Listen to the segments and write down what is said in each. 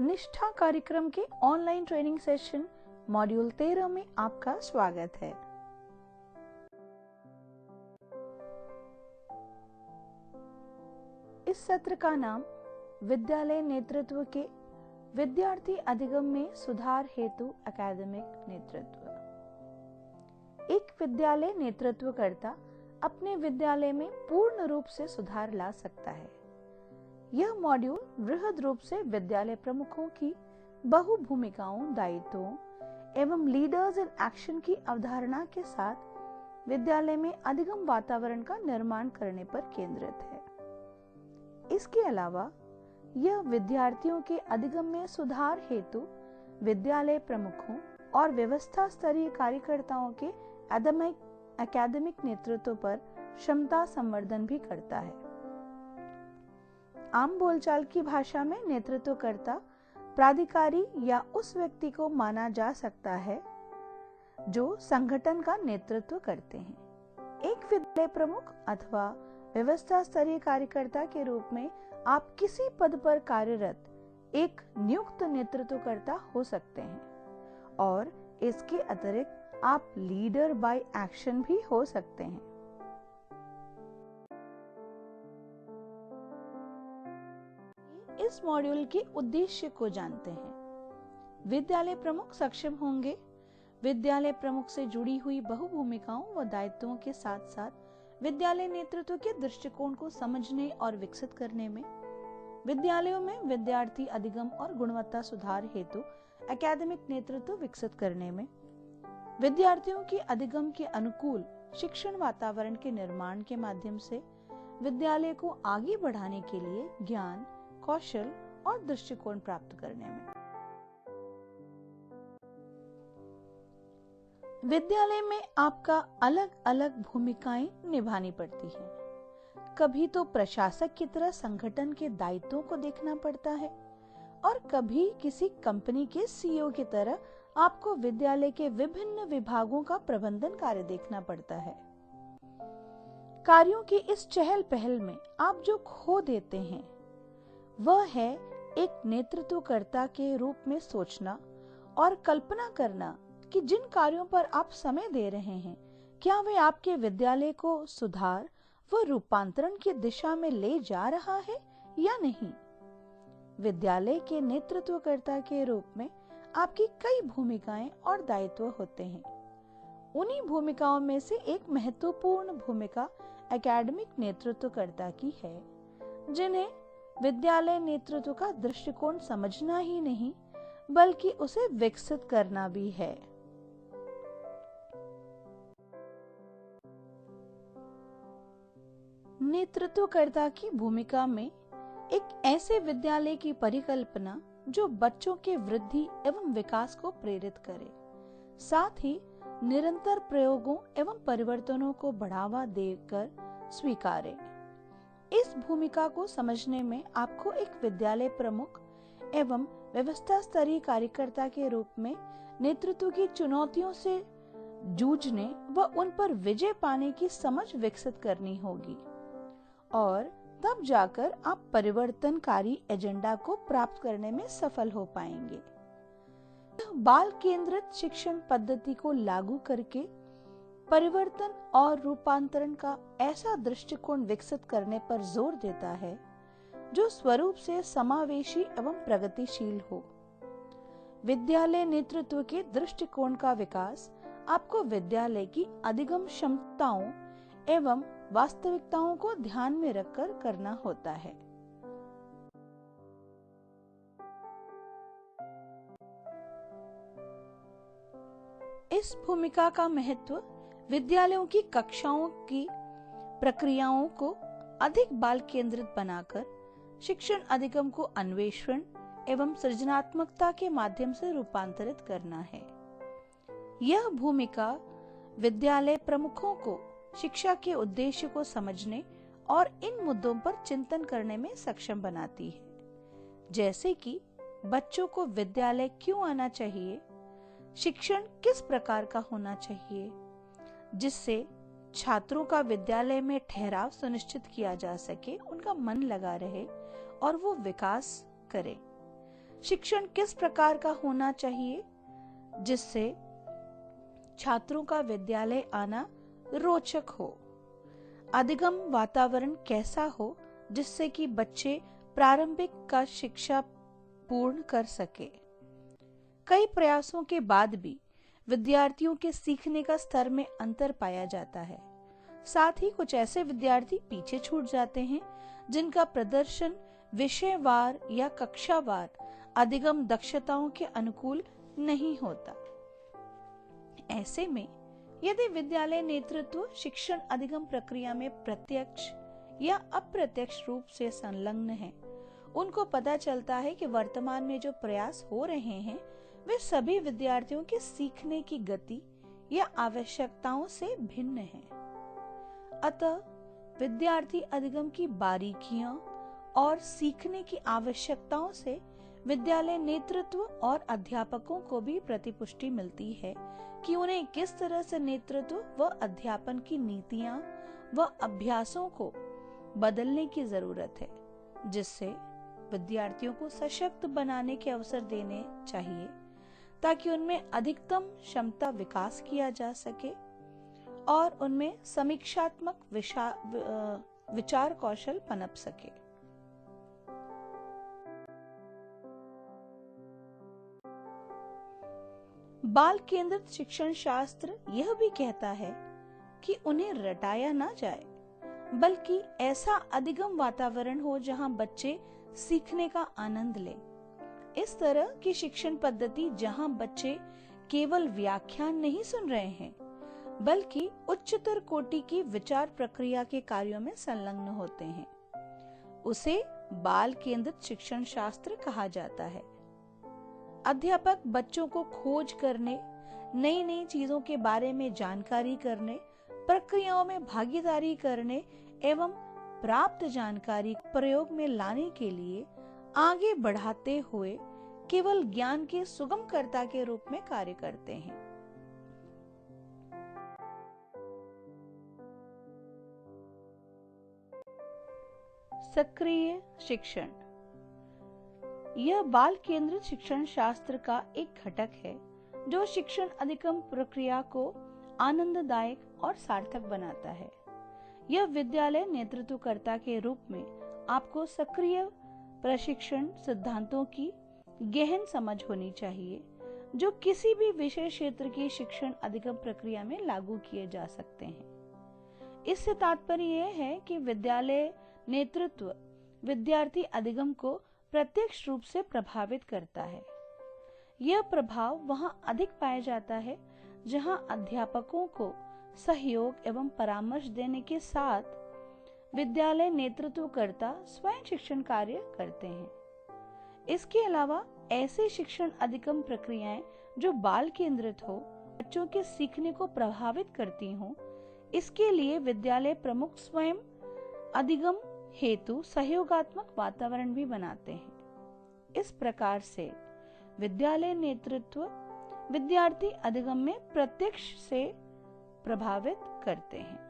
निष्ठा कार्यक्रम के ऑनलाइन ट्रेनिंग सेशन मॉड्यूल 13 में आपका स्वागत है। इस सत्र का नाम विद्यालय नेतृत्व के विद्यार्थी अधिगम में सुधार हेतु अकादमिक नेतृत्व। एक विद्यालय नेतृत्वकर्ता अपने विद्यालय में पूर्ण रूप से सुधार ला सकता है। यह मॉड्यूल बृहद रूप से विद्यालय प्रमुखों की बहु भूमिकाओं, दायित्वों एवं लीडर्स इन एक्शन की अवधारणा के साथ विद्यालय में अधिगम वातावरण का निर्माण करने पर केंद्रित है। इसके अलावा यह विद्यार्थियों के अधिगम में सुधार हेतु विद्यालय प्रमुखों और व्यवस्था स्तरीय कार्यकर्ताओं के अकादमिक नेतृत्व पर क्षमता संवर्धन भी करता है। आम बोलचाल की भाषा में नेतृत्वकर्ता प्राधिकारी या उस व्यक्ति को माना जा सकता है जो संगठन का नेतृत्व करते हैं। एक विद्यालय प्रमुख अथवा व्यवस्था स्तरीय कार्यकर्ता के रूप में आप किसी पद पर कार्यरत एक नियुक्त नेतृत्वकर्ता हो सकते हैं और इसके अतिरिक्त आप लीडर बाय एक्शन भी हो सकते हैं। इस मॉड्यूल के उद्देश्य को जानते हैं। विद्यालय प्रमुख सक्षम होंगे विद्यालय प्रमुख से जुड़ी हुई बहु भूमिकाओं व दायित्वों के साथ साथ विद्यालय नेतृत्व के दृष्टिकोण को समझने और विकसित करने में, विद्यालयों में विद्यार्थी अधिगम और गुणवत्ता सुधार हेतु एकेडमिक नेतृत्व विकसित करने में, विद्यार्थियों के अधिगम के अनुकूल शिक्षण वातावरण के निर्माण के माध्यम से विद्यालय को आगे बढ़ाने के लिए ज्ञान, कौशल और दृष्टिकोण प्राप्त करने में। विद्यालय में आपका अलग अलग भूमिकाएं निभानी पड़ती है। कभी तो प्रशासक की तरह संगठन के दायित्वों को देखना पड़ता है और कभी किसी कंपनी के सीईओ की तरह आपको विद्यालय के विभिन्न विभागों का प्रबंधन कार्य देखना पड़ता है। कार्यों की इस चहल पहल में आप जो खो देते हैं वह है एक नेतृत्वकर्ता के रूप में सोचना और कल्पना करना कि जिन कार्यों पर आप समय दे रहे हैं क्या वे आपके विद्यालय को सुधार व रूपांतरण की दिशा में ले जा रहा है या नहीं। विद्यालय के नेतृत्वकर्ता के रूप में आपकी कई भूमिकाएं और दायित्व होते हैं। उन्हीं भूमिकाओं में से एक महत्वपूर्ण भूमिका एकेडमिक नेतृत्वकर्ता की है, जिन्हें विद्यालय नेतृत्व का दृष्टिकोण समझना ही नहीं बल्कि उसे विकसित करना भी है। नेतृत्वकर्ता की भूमिका में एक ऐसे विद्यालय की परिकल्पना जो बच्चों के वृद्धि एवं विकास को प्रेरित करे, साथ ही निरंतर प्रयोगों एवं परिवर्तनों को बढ़ावा देकर स्वीकारे। इस भूमिका को समझने में आपको एक विद्यालय प्रमुख एवं व्यवस्था स्तरीय कार्यकर्ता के रूप में नेतृत्व की चुनौतियों से जूझने व उन पर विजय पाने की समझ विकसित करनी होगी और तब जाकर आप परिवर्तनकारी एजेंडा को प्राप्त करने में सफल हो पाएंगे। बाल केंद्रित शिक्षण पद्धति को लागू करके परिवर्तन और रूपांतरण का ऐसा दृष्टिकोण विकसित करने पर जोर देता है जो स्वरूप से समावेशी एवं प्रगतिशील हो। विद्यालय नेतृत्व के दृष्टिकोण का विकास आपको विद्यालय की अधिगम क्षमताओं एवं वास्तविकताओं को ध्यान में रखकर करना होता है। इस भूमिका का महत्व विद्यालयों की कक्षाओं की प्रक्रियाओं को अधिक बाल केंद्रित बनाकर शिक्षण अधिगम को अन्वेषण एवं सृजनात्मकता के माध्यम से रूपांतरित करना है। यह भूमिका विद्यालय प्रमुखों को शिक्षा के उद्देश्य को समझने और इन मुद्दों पर चिंतन करने में सक्षम बनाती है, जैसे कि बच्चों को विद्यालय क्यों आना चाहिए, शिक्षण किस प्रकार का होना चाहिए जिससे छात्रों का विद्यालय में ठहराव सुनिश्चित किया जा सके, उनका मन लगा रहे और वो विकास करे। शिक्षण किस प्रकार का होना चाहिए जिससे छात्रों का विद्यालय आना रोचक हो। अधिगम वातावरण कैसा हो जिससे कि बच्चे प्रारंभिक का शिक्षा पूर्ण कर सके। कई प्रयासों के बाद भी विद्यार्थियों के सीखने का स्तर में अंतर पाया जाता है। साथ ही कुछ ऐसे विद्यार्थी पीछे छूट जाते हैं जिनका प्रदर्शन विषयवार या कक्षावार अधिगम दक्षताओं के अनुकूल नहीं होता। ऐसे में यदि विद्यालय नेतृत्व शिक्षण अधिगम प्रक्रिया में प्रत्यक्ष या अप्रत्यक्ष रूप से संलग्न है, उनको पता चलता है कि वर्तमान में जो प्रयास हो रहे हैं वे सभी विद्यार्थियों के सीखने की गति या आवश्यकताओं से भिन्न हैं। अतः विद्यार्थी अधिगम की बारीकियों और सीखने की आवश्यकताओं से विद्यालय नेतृत्व और अध्यापकों को भी प्रतिपुष्टि मिलती है कि उन्हें किस तरह से नेतृत्व व अध्यापन की नीतियां व अभ्यासों को बदलने की जरूरत है, जिससे विद्यार्थियों को सशक्त बनाने के अवसर देने चाहिए ताकि उनमें अधिकतम क्षमता विकास किया जा सके और उनमें समीक्षात्मक विचार कौशल पनप सके। बाल केंद्रित शिक्षण शास्त्र यह भी कहता है कि उन्हें रटाया ना जाए, बल्कि ऐसा अधिगम वातावरण हो जहां बच्चे सीखने का आनंद लें। इस तरह की शिक्षण पद्धति जहां बच्चे केवल व्याख्यान नहीं सुन रहे हैं, बल्कि उच्चतर कोटि की विचार प्रक्रिया के कार्यों में संलग्न होते हैं, उसे बाल केंद्रित शिक्षण शास्त्र कहा जाता है। अध्यापक बच्चों को खोज करने, नई नई चीजों के बारे में जानकारी करने, प्रक्रियाओं में भागीदारी करने एवं प्राप्त जानकारी प्रयोग में लाने के लिए आगे बढ़ाते हुए केवल ज्ञान के सुगमकर्ता के रूप में कार्य करते हैं। सक्रिय शिक्षण यह बाल केंद्रित शिक्षण शास्त्र का एक घटक है जो शिक्षण अधिगम प्रक्रिया को आनंददायक और सार्थक बनाता है। यह विद्यालय नेतृत्वकर्ता के रूप में आपको सक्रिय प्रशिक्षण सिद्धांतों की गहन समझ होनी चाहिए जो किसी भी विषय क्षेत्र की शिक्षण अधिगम प्रक्रिया में लागू किए जा सकते हैं। इससे तात्पर्य यह है कि विद्यालय नेतृत्व विद्यार्थी अधिगम को प्रत्यक्ष रूप से प्रभावित करता है। यह प्रभाव वहां अधिक पाया जाता है जहां अध्यापकों को सहयोग एवं परामर्श देने के साथ विद्यालय नेतृत्वकर्ता स्वयं शिक्षण कार्य करते हैं। इसके अलावा ऐसे शिक्षण अधिगम प्रक्रियाएं जो बाल केंद्रित हो, बच्चों के सीखने को प्रभावित करती हों, इसके लिए विद्यालय प्रमुख स्वयं अधिगम हेतु सहयोगात्मक वातावरण भी बनाते हैं। इस प्रकार से विद्यालय नेतृत्व विद्यार्थी अधिगम में प्रत्यक्ष से प्रभावित करते हैं।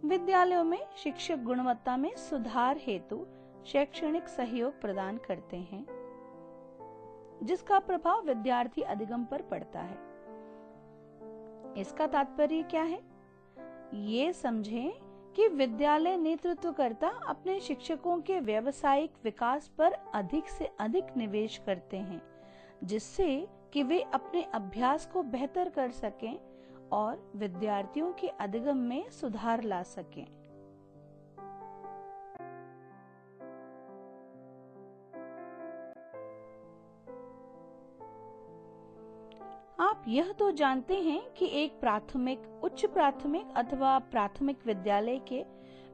विद्यालयों में शिक्षक गुणवत्ता में सुधार हेतु शैक्षणिक सहयोग प्रदान करते हैं, जिसका प्रभाव विद्यार्थी अधिगम पर पड़ता है। इसका तात्पर्य क्या है? ये समझें कि विद्यालय नेतृत्वकर्ता अपने शिक्षकों के व्यावसायिक विकास पर अधिक से अधिक निवेश करते हैं, जिससे कि वे अपने अभ्यास को बेहतर कर सकें और विद्यार्थियों के अधिगम में सुधार ला सकें। आप यह तो जानते हैं कि एक प्राथमिक, उच्च प्राथमिक अथवा प्राथमिक विद्यालय के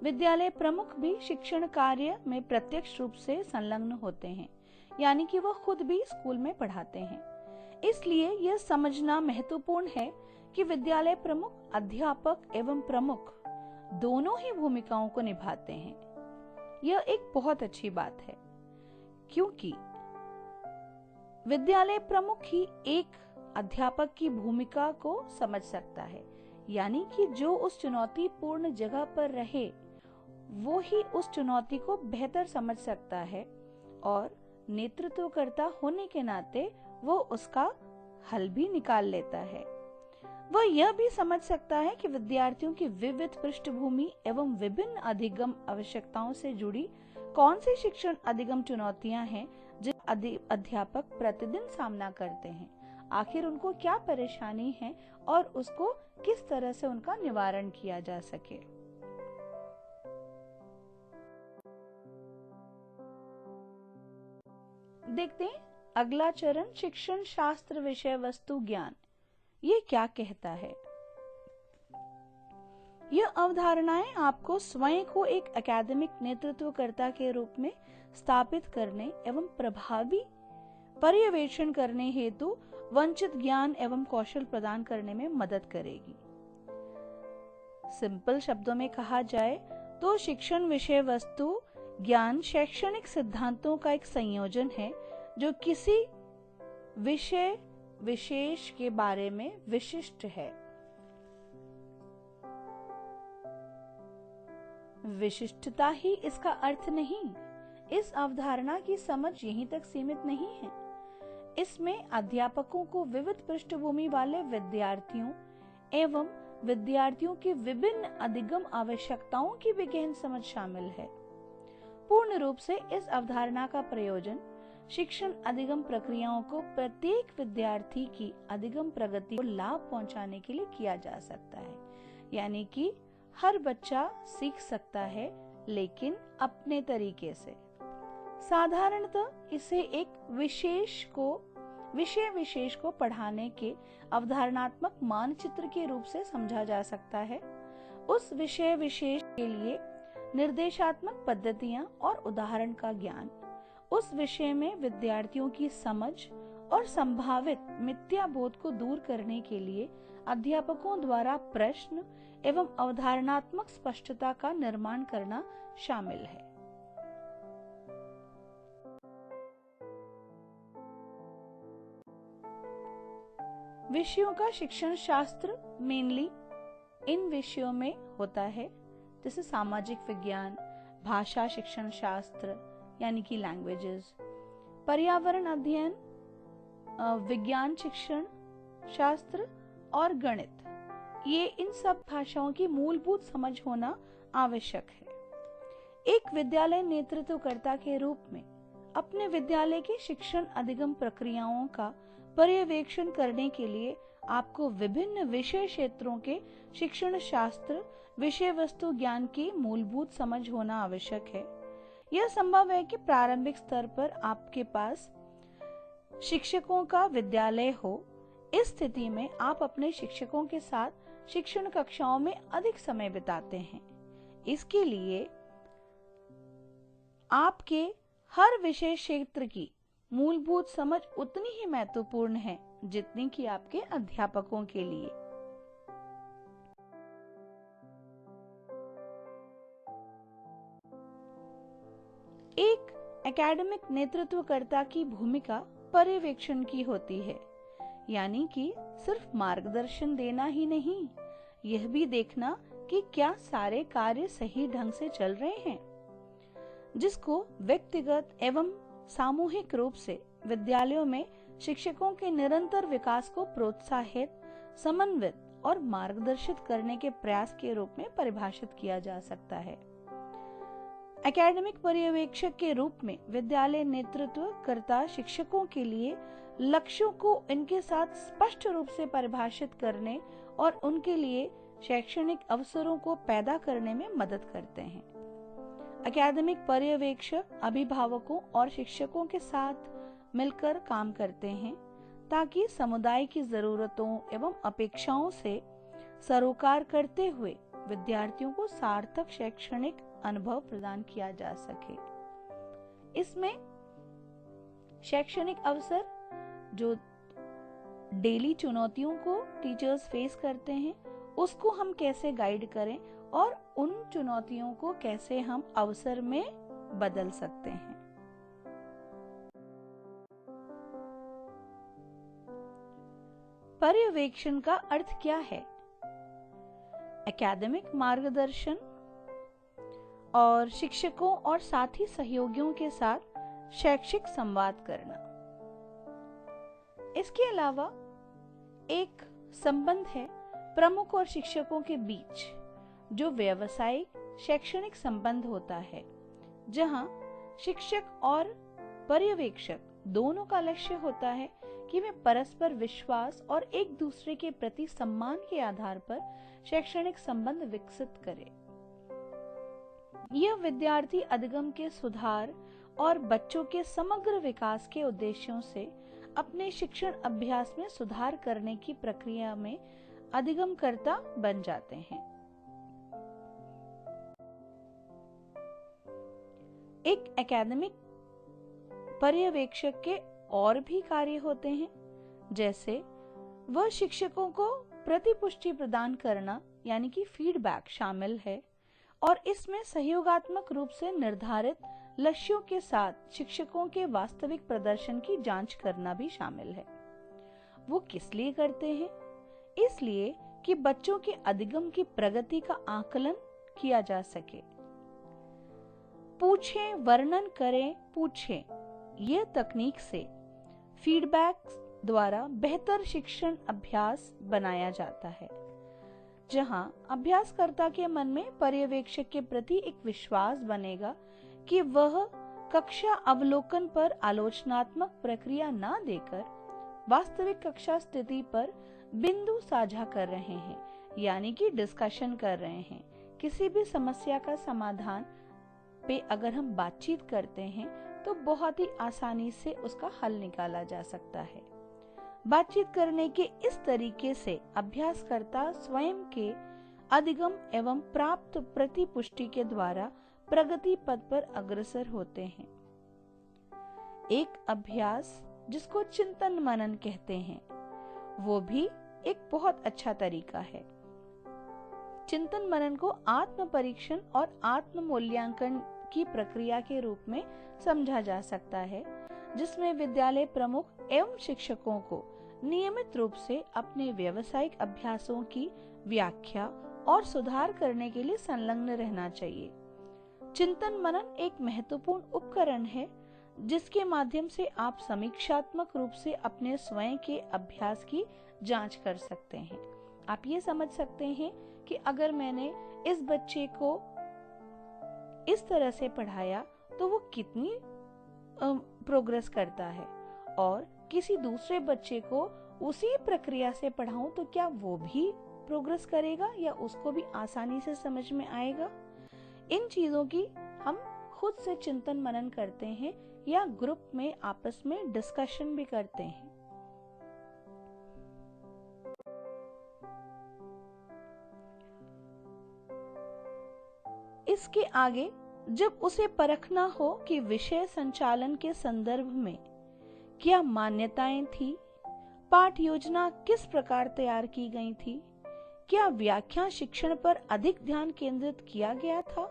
विद्यालय प्रमुख भी शिक्षण कार्य में प्रत्यक्ष रूप से संलग्न होते हैं, यानी कि वह खुद भी स्कूल में पढ़ाते हैं। इसलिए यह समझना महत्वपूर्ण है कि विद्यालय प्रमुख अध्यापक एवं प्रमुख दोनों ही भूमिकाओं को निभाते हैं। यह एक बहुत अच्छी बात है, क्योंकि विद्यालय प्रमुख ही एक अध्यापक की भूमिका को समझ सकता है, यानी कि जो उस चुनौतीपूर्ण जगह पर रहे वो ही उस चुनौती को बेहतर समझ सकता है और नेतृत्वकर्ता होने के नाते वो उसका हल भी निकाल लेता है। वह यह भी समझ सकता है कि विद्यार्थियों की विविध पृष्ठभूमि एवं विभिन्न अधिगम आवश्यकताओं से जुड़ी कौन सी शिक्षण अधिगम चुनौतियां हैं जिन अध्यापक प्रतिदिन सामना करते हैं, आखिर उनको क्या परेशानी है और उसको किस तरह से उनका निवारण किया जा सके। देखते हैं अगला चरण, शिक्षण शास्त्र विषय वस्तु ज्ञान, ये क्या कहता है। यह अवधारणाएं आपको स्वयं को एक एकेडमिक नेतृत्वकर्ता के रूप में स्थापित करने एवं प्रभावी पर्यवेक्षण करने हेतु वंचित ज्ञान एवं कौशल प्रदान करने में मदद करेगी। सिंपल शब्दों में कहा जाए तो शिक्षण विषय वस्तु ज्ञान शैक्षणिक सिद्धांतों का एक संयोजन है जो किसी विषय विशेष के बारे में विशिष्ट है। विशिष्टता ही इसका अर्थ नहीं। इस अवधारणा की समझ यहीं तक सीमित नहीं है। इसमें अध्यापकों को विविध पृष्ठभूमि वाले विद्यार्थियों एवं विद्यार्थियों की विभिन्न अधिगम आवश्यकताओं की भी गहन समझ शामिल है। पूर्ण रूप से इस अवधारणा का प्रयोजन शिक्षण अधिगम प्रक्रियाओं को प्रत्येक विद्यार्थी की अधिगम प्रगति को लाभ पहुंचाने के लिए किया जा सकता है। यानी कि हर बच्चा सीख सकता है, लेकिन अपने तरीके से। साधारणतः इसे एक विषय विशेष को पढ़ाने के अवधारणात्मक मानचित्र के रूप से समझा जा सकता है। उस विषय विशेष के लिए निर्देशात्मक पद्धतियां और उदाहरण का ज्ञान, उस विषय में विद्यार्थियों की समझ और संभावित मिथ्या बोध को दूर करने के लिए अध्यापकों द्वारा प्रश्न एवं अवधारणात्मक स्पष्टता का निर्माण करना शामिल है। विषयों का शिक्षण शास्त्र मेनली इन विषयों में होता है, जैसे सामाजिक विज्ञान, भाषा शिक्षण शास्त्र यानी कि लैंग्वेजेस, पर्यावरण अध्ययन, विज्ञान शिक्षण शास्त्र और गणित। ये इन सब भाषाओं की मूलभूत समझ होना आवश्यक है। एक विद्यालय नेतृत्वकर्ता के रूप में अपने विद्यालय की शिक्षण अधिगम प्रक्रियाओं का पर्यवेक्षण करने के लिए आपको विभिन्न विषय क्षेत्रों के शिक्षण शास्त्र विषय वस्तु ज्ञान की मूलभूत समझ होना आवश्यक है। यह संभव है कि प्रारंभिक स्तर पर आपके पास शिक्षकों का विद्यालय हो। इस स्थिति में आप अपने शिक्षकों के साथ शिक्षण कक्षाओं में अधिक समय बिताते हैं। इसके लिए आपके हर विषय क्षेत्र की मूलभूत समझ उतनी ही महत्वपूर्ण है जितनी कि आपके अध्यापकों के लिए। एक एकेडमिक नेतृत्वकर्ता की भूमिका पर्यवेक्षण की होती है, यानी कि सिर्फ मार्गदर्शन देना ही नहीं, यह भी देखना कि क्या सारे कार्य सही ढंग से चल रहे हैं, जिसको व्यक्तिगत एवं सामूहिक रूप से विद्यालयों में शिक्षकों के निरंतर विकास को प्रोत्साहित, समन्वित और मार्गदर्शित करने के प्रयास के रूप में परिभाषित किया जा सकता है। एकेडमिक पर्यवेक्षक के रूप में विद्यालय नेतृत्वकर्ता शिक्षकों के लिए लक्ष्यों को इनके साथ स्पष्ट रूप से परिभाषित करने और उनके लिए शैक्षणिक अवसरों को पैदा करने में मदद करते हैं। एकेडमिक पर्यवेक्षक अभिभावकों और शिक्षकों के साथ मिलकर काम करते हैं ताकि समुदाय की जरूरतों एवं अपेक्षाओं से सरोकार करते हुए विद्यार्थियों को सार्थक शैक्षणिक अनुभव प्रदान किया जा सके। इसमें शैक्षणिक अवसर, जो डेली चुनौतियों को टीचर्स फेस करते हैं, उसको हम कैसे गाइड करें और उन चुनौतियों को कैसे हम अवसर में बदल सकते हैं। पर्यवेक्षण का अर्थ क्या है? एकेडमिक मार्गदर्शन और शिक्षकों और साथी सहयोगियों के साथ शैक्षिक संवाद करना। इसके अलावा एक संबंध है प्रमुख और शिक्षकों के बीच, जो व्यावसायिक शैक्षणिक संबंध होता है, जहां शिक्षक और पर्यवेक्षक दोनों का लक्ष्य होता है कि वे परस्पर विश्वास और एक दूसरे के प्रति सम्मान के आधार पर शैक्षणिक संबंध विकसित करें। यह विद्यार्थी अधिगम के सुधार और बच्चों के समग्र विकास के उद्देश्यों से अपने शिक्षण अभ्यास में सुधार करने की प्रक्रिया में अधिगमकर्ता बन जाते हैं। एक एकेडमिक पर्यवेक्षक के और भी कार्य होते हैं, जैसे वह शिक्षकों को प्रतिपुष्टि प्रदान करना यानी कि फीडबैक शामिल है, और इसमें सहयोगात्मक रूप से निर्धारित लक्ष्यों के साथ शिक्षकों के वास्तविक प्रदर्शन की जांच करना भी शामिल है। वो किस लिए करते हैं? इसलिए कि बच्चों के अधिगम की प्रगति का आकलन किया जा सके। पूछें, वर्णन करें, पूछें, यह तकनीक से फीडबैक द्वारा बेहतर शिक्षण अभ्यास बनाया जाता है, जहां अभ्यासकर्ता के मन में पर्यवेक्षक के प्रति एक विश्वास बनेगा कि वह कक्षा अवलोकन पर आलोचनात्मक प्रक्रिया न देकर वास्तविक कक्षा स्थिति पर बिंदु साझा कर रहे हैं, यानी कि डिस्कशन कर रहे हैं। किसी भी समस्या का समाधान पे अगर हम बातचीत करते हैं तो बहुत ही आसानी से उसका हल निकाला जा सकता है। बातचीत करने के इस तरीके से अभ्यासकर्ता स्वयं के अधिगम एवं प्राप्त प्रतिपुष्टि के द्वारा प्रगति पथ पर अग्रसर होते हैं। एक अभ्यास जिसको चिंतन मनन कहते हैं, वो भी एक बहुत अच्छा तरीका है। चिंतन मनन को आत्म परीक्षण और आत्म मूल्यांकन की प्रक्रिया के रूप में समझा जा सकता है, जिसमें विद्यालय प्रमुख एवं शिक्षकों को नियमित रूप से अपने व्यावसायिक अभ्यासों की व्याख्या और सुधार करने के लिए संलग्न रहना चाहिए। चिंतन मनन एक महत्वपूर्ण उपकरण है, जिसके माध्यम से आप समीक्षात्मक रूप से अपने स्वयं के अभ्यास की जांच कर सकते हैं। आप ये समझ सकते हैं कि अगर मैंने इस बच्चे को इस तरह से पढ़ाया तो वो कितनी प्रोग्रेस करता है, और किसी दूसरे बच्चे को उसी प्रक्रिया से पढ़ाऊं तो क्या वो भी प्रोग्रेस करेगा या उसको भी आसानी से समझ में आएगा। इन चीजों की हम खुद से चिंतन मनन करते हैं या ग्रुप में आपस में डिस्कशन भी करते हैं। इसके आगे जब उसे परखना हो कि विषय संचालन के संदर्भ में क्या मान्यताएं थी, पाठ योजना किस प्रकार तैयार की गई थी, क्या व्याख्या शिक्षण पर अधिक ध्यान केंद्रित किया गया था,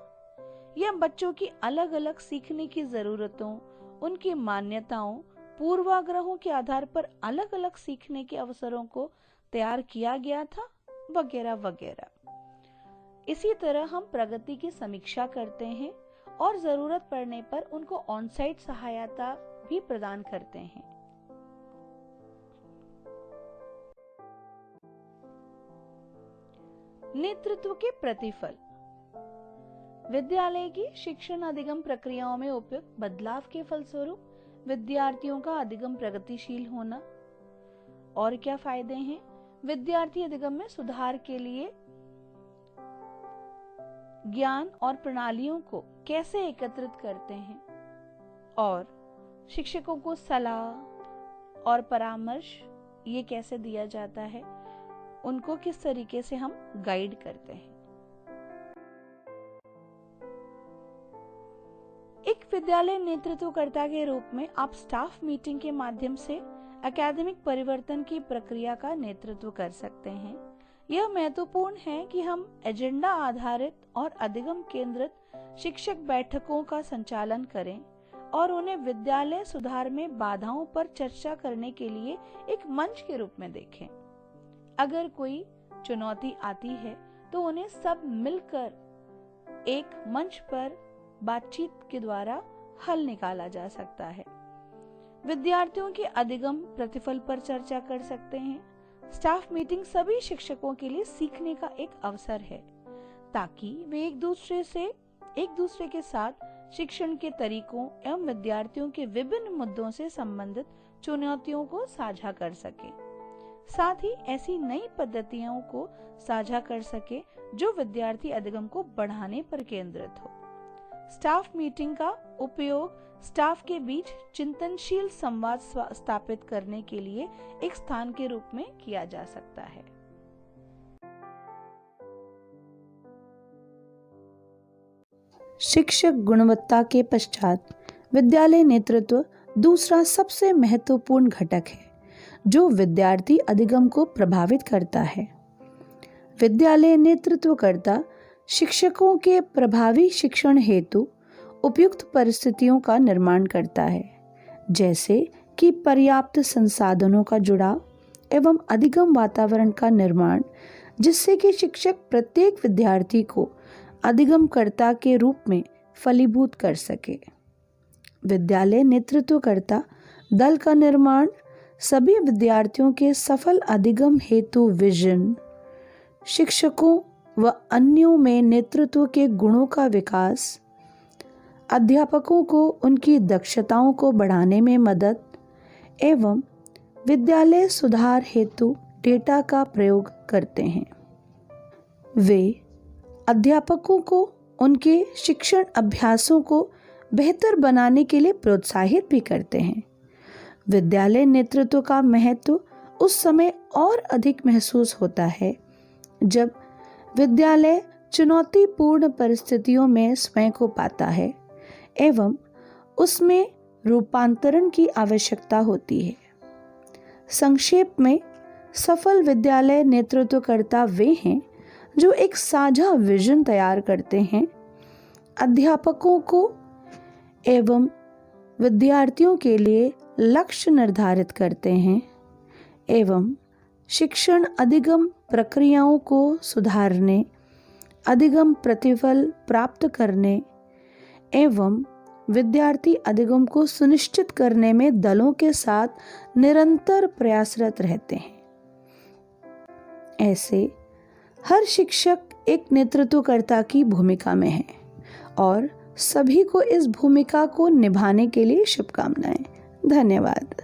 या बच्चों की अलग अलग सीखने की जरूरतों, उनकी मान्यताओं, पूर्वाग्रहों के आधार पर अलग अलग सीखने के अवसरों को तैयार किया गया था, वगैरह वगैरह। इसी तरह हम प्रगति की समीक्षा करते हैं और जरूरत पड़ने पर उनको ऑन-साइट सहायता भी प्रदान करते हैं। नेतृत्व के प्रतिफल। विद्यालय की शिक्षण अधिगम प्रक्रियाओं में उपयुक्त बदलाव के फलस्वरूप विद्यार्थियों का अधिगम प्रगतिशील होना। और क्या फायदे हैं? विद्यार्थी अधिगम में सुधार के लिए ज्ञान और प्रणालियों को कैसे एकत्रित करते हैं, और शिक्षकों को सलाह और परामर्श ये कैसे दिया जाता है, उनको किस तरीके से हम गाइड करते हैं। एक विद्यालय नेतृत्वकर्ता के रूप में आप स्टाफ मीटिंग के माध्यम से एकेडमिक परिवर्तन की प्रक्रिया का नेतृत्व कर सकते हैं। यह महत्वपूर्ण है कि हम एजेंडा आधारित और अधिगम केंद्रित शिक्षक बैठकों का संचालन करें और उन्हें विद्यालय सुधार में बाधाओं पर चर्चा करने के लिए एक मंच के रूप में देखें। अगर कोई चुनौती आती है तो उन्हें सब मिलकर एक मंच पर बातचीत के द्वारा हल निकाला जा सकता है। विद्यार्थियों के अधिगम प्रतिफल पर चर्चा कर सकते हैं। स्टाफ मीटिंग सभी शिक्षकों के लिए सीखने का एक अवसर है, ताकि वे एक दूसरे के साथ शिक्षण के तरीकों एवं विद्यार्थियों के विभिन्न मुद्दों से संबंधित चुनौतियों को साझा कर सके। साथ ही ऐसी नई पद्धतियों को साझा कर सके जो विद्यार्थी अधिगम को बढ़ाने पर केंद्रित हो। स्टाफ मीटिंग का उपयोग स्टाफ के बीच चिंतनशील संवाद स्थापित करने के लिए एक स्थान के रूप में किया जा सकता है। शिक्षक गुणवत्ता के पश्चात विद्यालय नेतृत्व दूसरा सबसे महत्वपूर्ण घटक है जो विद्यार्थी अधिगम को प्रभावित करता है। विद्यालय नेतृत्वकर्ता शिक्षकों के प्रभावी शिक्षण हेतु उपयुक्त परिस्थितियों का निर्माण करता है, जैसे कि पर्याप्त संसाधनों का जुड़ाव एवं अधिगम वातावरण का निर्माण, जिससे कि शिक्षक प्रत्येक विद्यार्थी को अधिगमकर्ता के रूप में फलीभूत कर सके। विद्यालय नेतृत्वकर्ता दल का निर्माण सभी विद्यार्थियों के सफल अधिगम हेतु विजन, शिक्षकों व अन्यों में नेतृत्व के गुणों का विकास, अध्यापकों को उनकी दक्षताओं को बढ़ाने में मदद एवं विद्यालय सुधार हेतु डेटा का प्रयोग करते हैं। वे अध्यापकों को उनके शिक्षण अभ्यासों को बेहतर बनाने के लिए प्रोत्साहित भी करते हैं। विद्यालय नेतृत्व का महत्व उस समय और अधिक महसूस होता है जब विद्यालय चुनौतीपूर्ण परिस्थितियों में स्वयं को पाता है एवं उसमें रूपांतरण की आवश्यकता होती है। संक्षेप में, सफल विद्यालय नेतृत्वकर्ता वे हैं जो एक साझा विजन तैयार करते हैं, अध्यापकों को एवं विद्यार्थियों के लिए लक्ष्य निर्धारित करते हैं एवं शिक्षण अधिगम प्रक्रियाओं को सुधारने, अधिगम प्रतिफल प्राप्त करने एवं विद्यार्थी अधिगम को सुनिश्चित करने में दलों के साथ निरंतर प्रयासरत रहते हैं। ऐसे हर शिक्षक एक नेतृत्वकर्ता की भूमिका में है और सभी को इस भूमिका को निभाने के लिए शुभकामनाएं। धन्यवाद।